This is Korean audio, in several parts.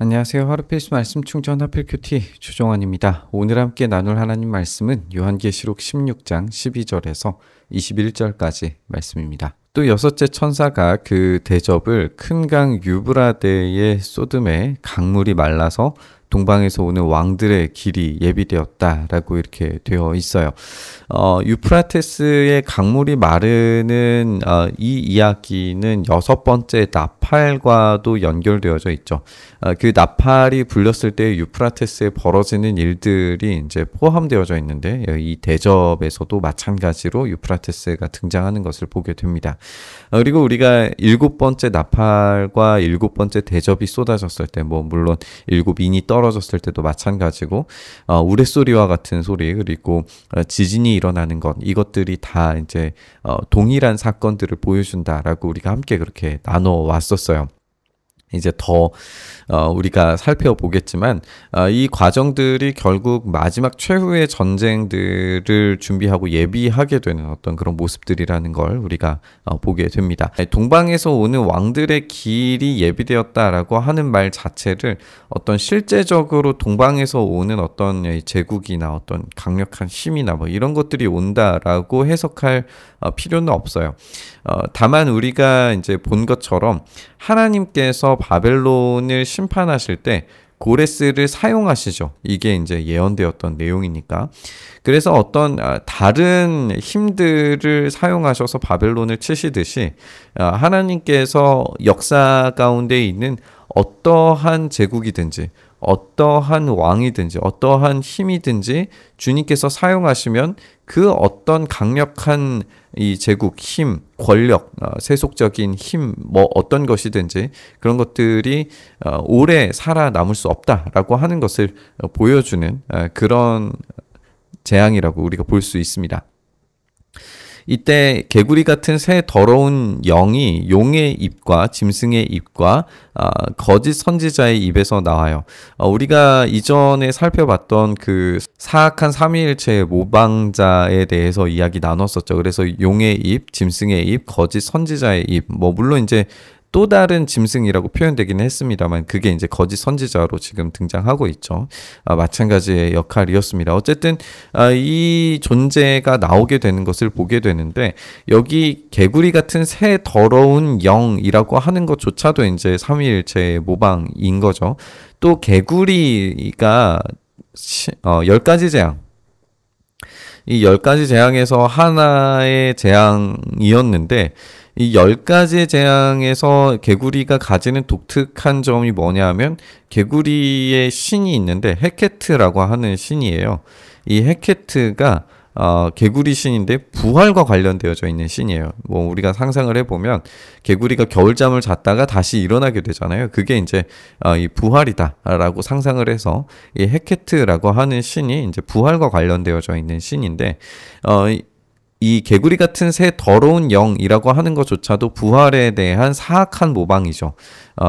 안녕하세요. 하루 필수 말씀 충전 하필 큐티 주종환입니다. 오늘 함께 나눌 하나님 말씀은 요한계시록 16장 12절에서 21절까지 말씀입니다. 또 여섯째 천사가 그 대접을 큰 강 유브라데에 쏟음에 강물이 말라서 동방에서 오는 왕들의 길이 예비되었다라고 이렇게 되어 있어요. 유프라테스의 강물이 마르는 이 이야기는 여섯 번째 나팔과도 연결되어져 있죠. 그 나팔이 불렸을 때 유프라테스에 벌어지는 일들이 이제 포함되어져 있는데 이 대접에서도 마찬가지로 유프라테스가 등장하는 것을 보게 됩니다. 그리고 우리가 일곱 번째 나팔과 일곱 번째 대접이 쏟아졌을 때, 물론 일곱 인이 떨어졌을 때도 마찬가지고, 우레소리와 같은 소리, 그리고 지진이 일어나는 것, 이것들이 다 이제 동일한 사건들을 보여준다라고 우리가 함께 그렇게 나눠 왔었어요. 이제 더 우리가 살펴보겠지만 이 과정들이 결국 마지막 최후의 전쟁들을 준비하고 예비하게 되는 어떤 그런 모습들이라는 걸 우리가 보게 됩니다. 동방에서 오는 왕들의 길이 예비되었다라고 하는 말 자체를 어떤 실제적으로 동방에서 오는 어떤 제국이나 어떤 강력한 힘이나 이런 것들이 온다라고 해석할 필요는 없어요. 다만 우리가 이제 본 것처럼 하나님께서 바벨론을 심판하실 때 고레스를 사용하시죠. 이게 이제 예언되었던 내용이니까. 그래서 어떤 다른 힘들을 사용하셔서 바벨론을 치시듯이 하나님께서 역사 가운데 있는 어떠한 제국이든지 어떠한 왕이든지 어떠한 힘이든지 주님께서 사용하시면 그 어떤 강력한 이 제국, 힘, 권력, 세속적인 힘, 어떤 것이든지 그런 것들이 오래 살아남을 수 없다라고 하는 것을 보여주는 그런 재앙이라고 우리가 볼 수 있습니다. 이때 개구리 같은 새 더러운 영이 용의 입과 짐승의 입과 거짓 선지자의 입에서 나와요. 우리가 이전에 살펴봤던 그 사악한 삼위일체의 모방자에 대해서 이야기 나눴었죠. 그래서 용의 입, 짐승의 입, 거짓 선지자의 입, 물론 이제 또 다른 짐승이라고 표현되기는 했습니다만 그게 이제 거짓 선지자로 지금 등장하고 있죠. 마찬가지의 역할이었습니다. 어쨌든 이 존재가 나오게 되는 것을 보게 되는데 여기 개구리 같은 새 더러운 영이라고 하는 것조차도 이제 삼위일체의 모방인 거죠. 또 개구리가 10가지 재앙, 이 10가지 재앙에서 하나의 재앙이었는데 이 10가지 재앙에서 개구리가 가지는 독특한 점이 뭐냐면 개구리의 신이 있는데 헤케트라고 하는 신이에요. 이 헤케트가 개구리 신인데 부활과 관련되어져 있는 신이에요. 우리가 상상을 해보면 개구리가 겨울잠을 잤다가 다시 일어나게 되잖아요. 그게 이제 이 부활이다라고 상상을 해서 이 헤케트라고 하는 신이 이제 부활과 관련되어져 있는 신인데 이 개구리 같은 새 더러운 영이라고 하는 것조차도 부활에 대한 사악한 모방이죠.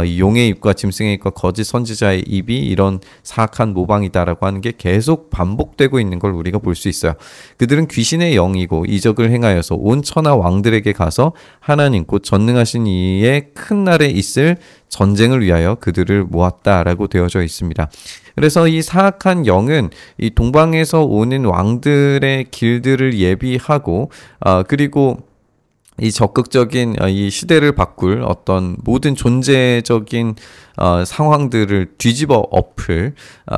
이 용의 입과 짐승의 입과 거짓 선지자의 입이 이런 사악한 모방이다라고 하는 게 계속 반복되고 있는 걸 우리가 볼 수 있어요. 그들은 귀신의 영이고 이적을 행하여서 온 천하 왕들에게 가서 하나님 곧 전능하신 이의 큰 날에 있을 전쟁을 위하여 그들을 모았다라고 되어져 있습니다. 그래서 이 사악한 영은 이 동방에서 오는 왕들의 길들을 예비하고 그리고 이 적극적인 이 시대를 바꿀 어떤 모든 존재적인 상황들을 뒤집어 엎을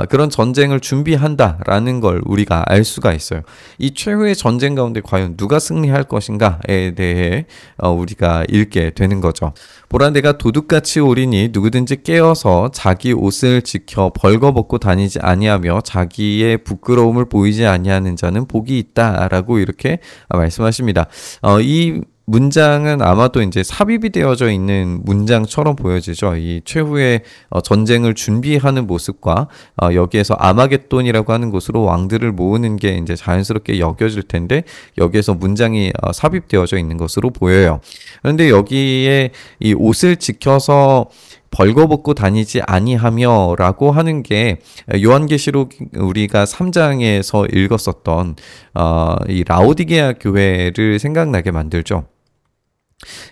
그런 전쟁을 준비한다라는 걸 우리가 알 수가 있어요. 이 최후의 전쟁 가운데 과연 누가 승리할 것인가에 대해 우리가 읽게 되는 거죠. 보라 내가 도둑같이 오리니 누구든지 깨어서 자기 옷을 지켜 벌거벗고 다니지 아니하며 자기의 부끄러움을 보이지 아니하는 자는 복이 있다라고 이렇게 말씀하십니다. 이 문장은 아마도 이제 삽입이 되어져 있는 문장처럼 보여지죠. 이 최후의 전쟁을 준비하는 모습과 여기에서 아마겟돈이라고 하는 곳으로 왕들을 모으는 게 이제 자연스럽게 여겨질 텐데 여기에서 문장이 삽입되어져 있는 것으로 보여요. 그런데 여기에 이 옷을 지켜서 벌거벗고 다니지 아니하며 라고 하는 게 요한계시록 우리가 3장에서 읽었었던 이 라오디게아 교회를 생각나게 만들죠.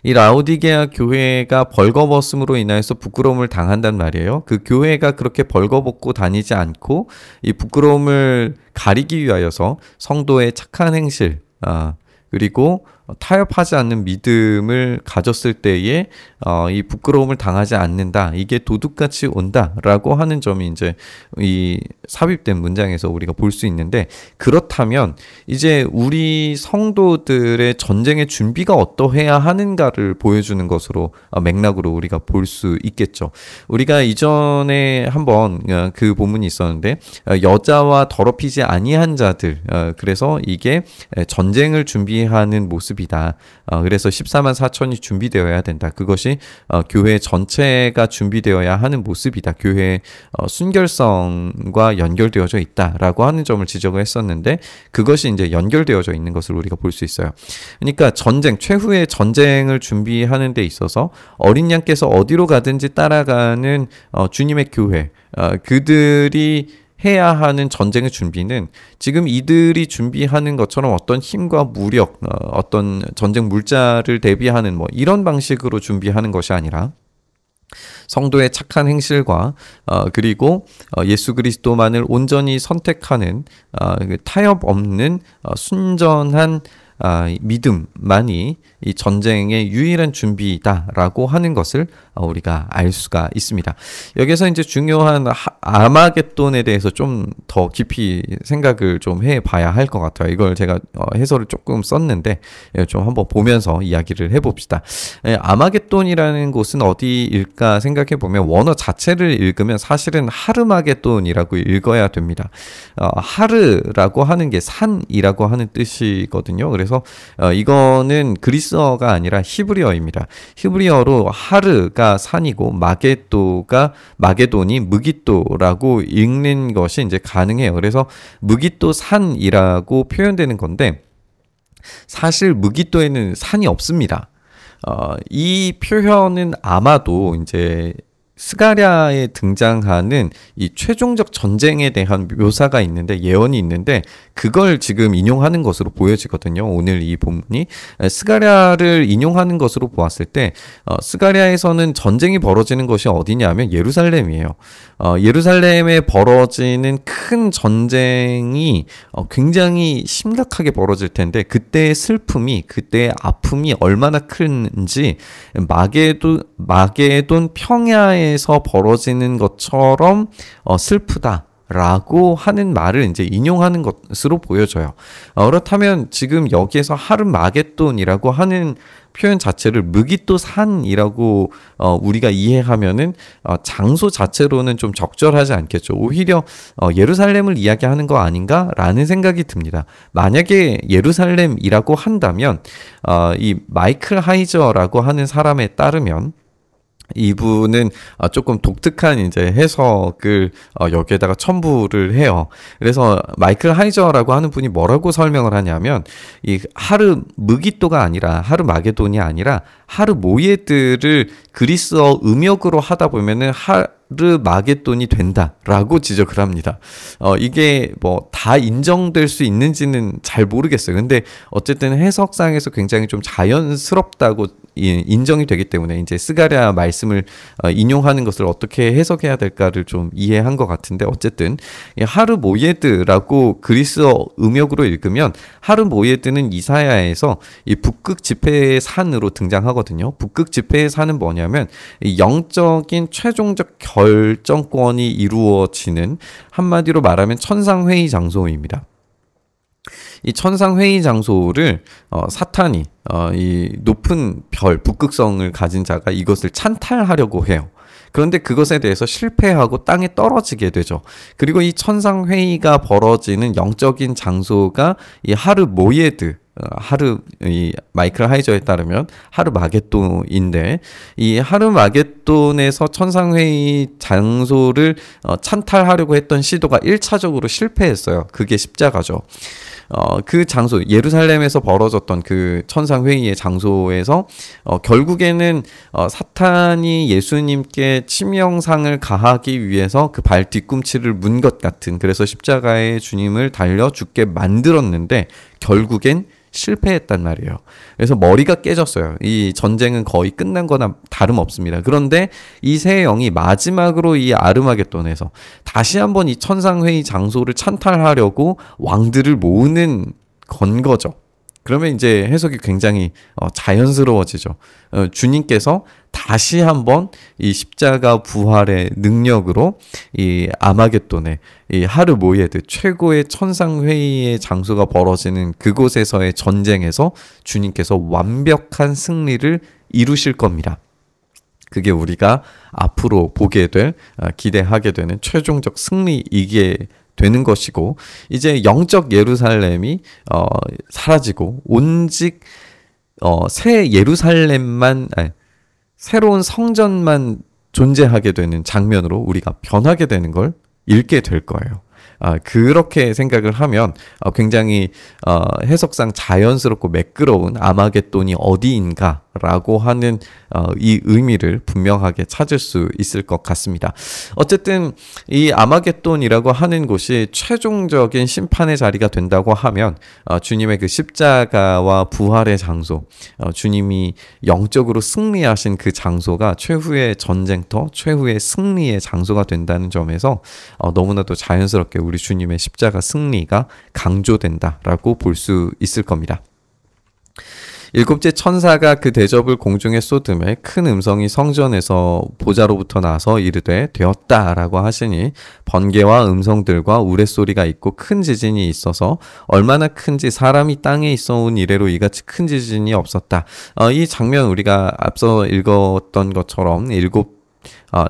이 라오디게아 교회가 벌거벗음으로 인하여서 부끄러움을 당한단 말이에요. 그 교회가 그렇게 벌거벗고 다니지 않고 이 부끄러움을 가리기 위하여서 성도의 착한 행실, 그리고 타협하지 않는 믿음을 가졌을 때에 이 부끄러움을 당하지 않는다. 이게 도둑같이 온다라고 하는 점이 이제 이 삽입된 문장에서 우리가 볼 수 있는데, 그렇다면 이제 우리 성도들의 전쟁의 준비가 어떠해야 하는가를 보여주는 것으로 맥락으로 우리가 볼 수 있겠죠. 우리가 이전에 한번 그 본문이 있었는데, 여자와 더럽히지 아니한 자들, 그래서 이게 전쟁을 준비하는 모습 이다. 그래서 14만 4천이 준비되어야 된다. 그것이 교회 전체가 준비되어야 하는 모습이다. 교회의 순결성과 연결되어져 있다라고 하는 점을 지적을 했었는데, 그것이 이제 연결되어져 있는 것을 우리가 볼 수 있어요. 그러니까 전쟁, 최후의 전쟁을 준비하는 데 있어서 어린 양께서 어디로 가든지 따라가는 주님의 교회, 그들이 해야 하는 전쟁의 준비는 지금 이들이 준비하는 것처럼 어떤 힘과 무력, 어떤 전쟁 물자를 대비하는 뭐 이런 방식으로 준비하는 것이 아니라 성도의 착한 행실과 그리고 예수 그리스도만을 온전히 선택하는 타협 없는 순전한 믿음만이 이 전쟁의 유일한 준비다라고 하는 것을 우리가 알 수가 있습니다. 여기서 이제 중요한 아마겟돈에 대해서 좀 더 깊이 생각을 좀 해봐야 할 것 같아요. 이걸 제가 해설을 조금 썼는데 좀 한번 보면서 이야기를 해봅시다. 아마겟돈이라는 곳은 어디일까 생각해 보면 원어 자체를 읽으면 사실은 하르마겟돈이라고 읽어야 됩니다. 하르라고 하는 게 산이라고 하는 뜻이거든요. 그래서 이거는 그리스어가 아니라 히브리어입니다. 히브리어로 하르가 산이고 마게돈이 무깃도라고 읽는 것이 이제 가능해요. 그래서 무깃도 산이라고 표현되는 건데, 사실 무깃도에는 산이 없습니다. 이 표현은 아마도 이제 스가랴에 등장하는 이 최종적 전쟁에 대한 묘사가 있는데, 예언이 있는데, 그걸 지금 인용하는 것으로 보여지거든요. 오늘 이 본문이 스가랴를 인용하는 것으로 보았을 때 스가랴에서는 전쟁이 벌어지는 것이 어디냐면 예루살렘이에요. 예루살렘에 벌어지는 큰 전쟁이 굉장히 심각하게 벌어질 텐데, 그때의 슬픔이, 그때의 아픔이 얼마나 큰지 마게돈 평야에서 벌어지는 것처럼 슬프다라고 하는 말을 이제 인용하는 것으로 보여져요. 그렇다면 지금 여기에서 하르마겟돈이라고 하는 표현 자체를 무깃도 산이라고 우리가 이해하면은 장소 자체로는 좀 적절하지 않겠죠. 오히려 예루살렘을 이야기하는 거 아닌가라는 생각이 듭니다. 만약에 예루살렘이라고 한다면 이 마이클 하이저라고 하는 사람에 따르면, 이분은 조금 독특한 이제 해석을 여기에다가 첨부를 해요. 그래서 마이클 하이저라고 하는 분이 뭐라고 설명을 하냐면, 이 하르무깃도가 아니라, 하르마게돈이 아니라 하르모예드를 그리스어 음역으로 하다 보면은 하르마게돈이 된다라고 지적을 합니다. 이게 뭐 다 인정될 수 있는지는 잘 모르겠어요. 근데 어쨌든 해석상에서 굉장히 좀 자연스럽다고 인정이 되기 때문에 이제 스가랴 말씀을 인용하는 것을 어떻게 해석해야 될까를 좀 이해한 것 같은데, 어쨌든 하르모예드라고 그리스어 음역으로 읽으면, 하르모예드는 이사야에서 이 북극 지폐의 산으로 등장하거든요. 북극 지폐의 산은 뭐냐면 영적인 최종적 결정권이 이루어지는, 한마디로 말하면 천상회의 장소입니다. 이 천상회의 장소를 사탄이 이 높은 별, 북극성을 가진 자가 이것을 찬탈하려고 해요. 그런데 그것에 대해서 실패하고 땅에 떨어지게 되죠. 그리고 이 천상회의가 벌어지는 영적인 장소가 이 하르모예드, 이 마이클 하이저에 따르면 하르마겟돈인데, 이 하르마겟돈에서 천상회의 장소를 찬탈하려고 했던 시도가 1차적으로 실패했어요. 그게 십자가죠. 그 장소, 예루살렘에서 벌어졌던 그 천상회의의 장소에서 결국에는 사탄이 예수님께 치명상을 가하기 위해서 그 발 뒤꿈치를 문 것 같은, 그래서 십자가에 주님을 달려 죽게 만들었는데 결국엔 실패했단 말이에요. 그래서 머리가 깨졌어요. 이 전쟁은 거의 끝난 거나 다름없습니다. 그런데 이 세 영이 마지막으로 이 아르마게돈에서 다시 한번 이 천상회의 장소를 찬탈하려고 왕들을 모으는 건 거죠. 그러면 이제 해석이 굉장히 자연스러워지죠. 주님께서 다시 한번 이 십자가 부활의 능력으로 이 아마겟돈의 이 하르모예드 최고의 천상회의의 장소가 벌어지는 그곳에서의 전쟁에서 주님께서 완벽한 승리를 이루실 겁니다. 그게 우리가 앞으로 보게 될, 기대하게 되는 최종적 승리이게 되는 것이고, 이제 영적 예루살렘이 사라지고 온직 새 예루살렘만, 새로운 성전만 존재하게 되는 장면으로 우리가 변하게 되는 걸 읽게 될 거예요. 그렇게 생각을 하면 굉장히 해석상 자연스럽고 매끄러운 아마겟돈이 어디인가라고 하는 이 의미를 분명하게 찾을 수 있을 것 같습니다. 어쨌든 이 아마겟돈이라고 하는 곳이 최종적인 심판의 자리가 된다고 하면 주님의 그 십자가와 부활의 장소, 주님이 영적으로 승리하신 그 장소가 최후의 전쟁터, 최후의 승리의 장소가 된다는 점에서 너무나도 자연스럽게 우리 주님의 십자가 승리가 강조된다라고 볼 수 있을 겁니다. 일곱째 천사가 그 대접을 공중에 쏟음에 큰 음성이 성전에서 보좌로부터 나서 이르되 되었다라고 하시니 번개와 음성들과 우레소리가 있고 큰 지진이 있어서 얼마나 큰지 사람이 땅에 있어 온 이래로 이같이 큰 지진이 없었다. 이 장면 우리가 앞서 읽었던 것처럼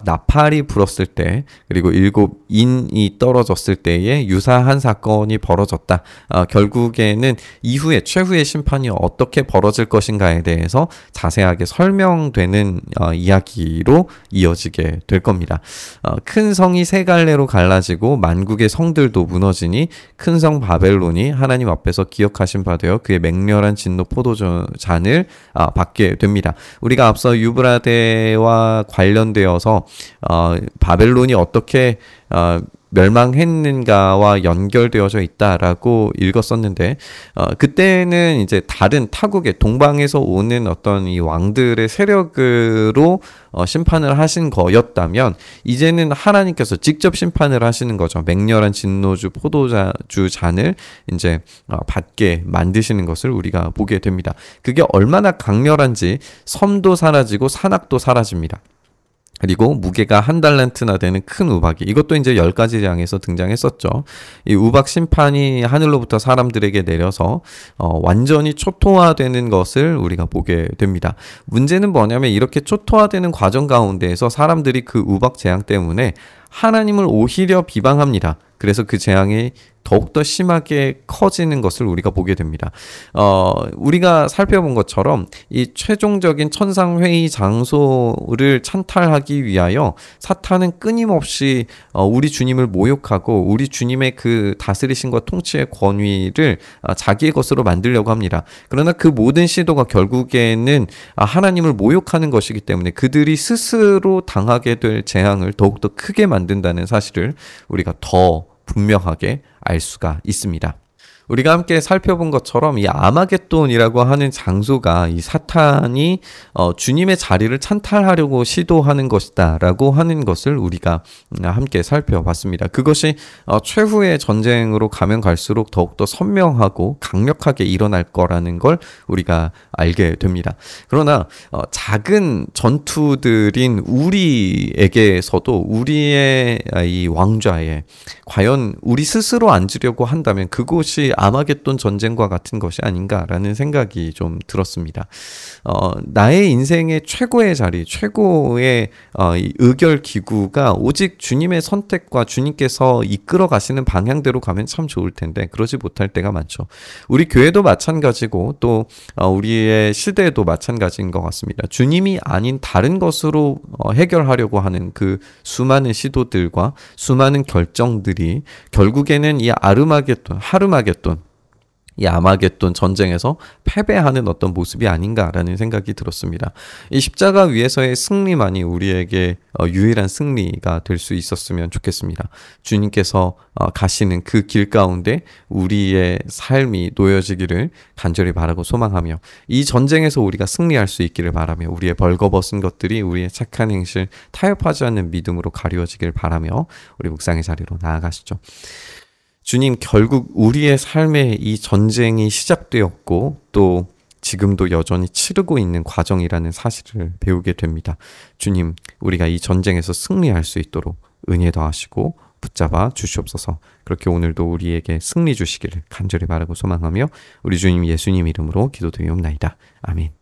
나팔이 불었을 때, 그리고 7인이 떨어졌을 때에 유사한 사건이 벌어졌다. 결국에는 이후에 최후의 심판이 어떻게 벌어질 것인가에 대해서 자세하게 설명되는 이야기로 이어지게 될 겁니다. 큰 성이 세 갈래로 갈라지고 만국의 성들도 무너지니 큰 성 바벨론이 하나님 앞에서 기억하신 바 되어 그의 맹렬한 진노 포도잔을 받게 됩니다. 우리가 앞서 유브라데와 관련되어서 바벨론이 어떻게 멸망했는가와 연결되어져 있다라고 읽었었는데, 그때는 이제 다른 타국의 동방에서 오는 어떤 이 왕들의 세력으로 심판을 하신 거였다면, 이제는 하나님께서 직접 심판을 하시는 거죠. 맹렬한 진노주 포도주 잔을 이제 받게 만드시는 것을 우리가 보게 됩니다. 그게 얼마나 강렬한지 섬도 사라지고 산악도 사라집니다. 그리고 무게가 1달란트나 되는 큰 우박이, 이것도 이제 10가지 장에서 등장했었죠. 이 우박 심판이 하늘로부터 사람들에게 내려서 완전히 초토화되는 것을 우리가 보게 됩니다. 문제는 뭐냐면 이렇게 초토화되는 과정 가운데에서 사람들이 그 우박 재앙 때문에 하나님을 오히려 비방합니다. 그래서 그 재앙이 더욱더 심하게 커지는 것을 우리가 보게 됩니다. 우리가 살펴본 것처럼 이 최종적인 천상회의 장소를 찬탈하기 위하여 사탄은 끊임없이 우리 주님을 모욕하고 우리 주님의 그 다스리심과 통치의 권위를 자기의 것으로 만들려고 합니다. 그러나 그 모든 시도가 결국에는 하나님을 모욕하는 것이기 때문에 그들이 스스로 당하게 될 재앙을 더욱더 크게 만든다는 사실을 우리가 더 분명하게 알 수가 있습니다. 우리가 함께 살펴본 것처럼 이 아마겟돈이라고 하는 장소가 이 사탄이 주님의 자리를 찬탈하려고 시도하는 것이다 라고 하는 것을 우리가 함께 살펴봤습니다. 그것이 최후의 전쟁으로 가면 갈수록 더욱더 선명하고 강력하게 일어날 거라는 걸 우리가 알게 됩니다. 그러나 작은 전투들인 우리에게서도 우리의 이 왕좌에 과연 우리 스스로 앉으려고 한다면 그곳이 아마겟돈 전쟁과 같은 것이 아닌가라는 생각이 좀 들었습니다. 나의 인생의 최고의 자리, 최고의 이 의결 기구가 오직 주님의 선택과 주님께서 이끌어 가시는 방향대로 가면 참 좋을 텐데 그러지 못할 때가 많죠. 우리 교회도 마찬가지고 또 우리의 시대도 마찬가지인 것 같습니다. 주님이 아닌 다른 것으로 해결하려고 하는 그 수많은 시도들과 수많은 결정들이 결국에는 이 하르마겟돈, 이 아마겟돈 전쟁에서 패배하는 어떤 모습이 아닌가라는 생각이 들었습니다. 이 십자가 위에서의 승리만이 우리에게 유일한 승리가 될 수 있었으면 좋겠습니다. 주님께서 가시는 그 길 가운데 우리의 삶이 놓여지기를 간절히 바라고 소망하며, 이 전쟁에서 우리가 승리할 수 있기를 바라며, 우리의 벌거벗은 것들이 우리의 착한 행실, 타협하지 않는 믿음으로 가리워지길 바라며 우리 묵상의 자리로 나아가시죠. 주님, 결국 우리의 삶에 이 전쟁이 시작되었고 또 지금도 여전히 치르고 있는 과정이라는 사실을 배우게 됩니다. 주님, 우리가 이 전쟁에서 승리할 수 있도록 은혜 더하시고 붙잡아 주시옵소서. 그렇게 오늘도 우리에게 승리 주시기를 간절히 바라고 소망하며 우리 주님 예수님 이름으로 기도드리옵나이다. 아멘.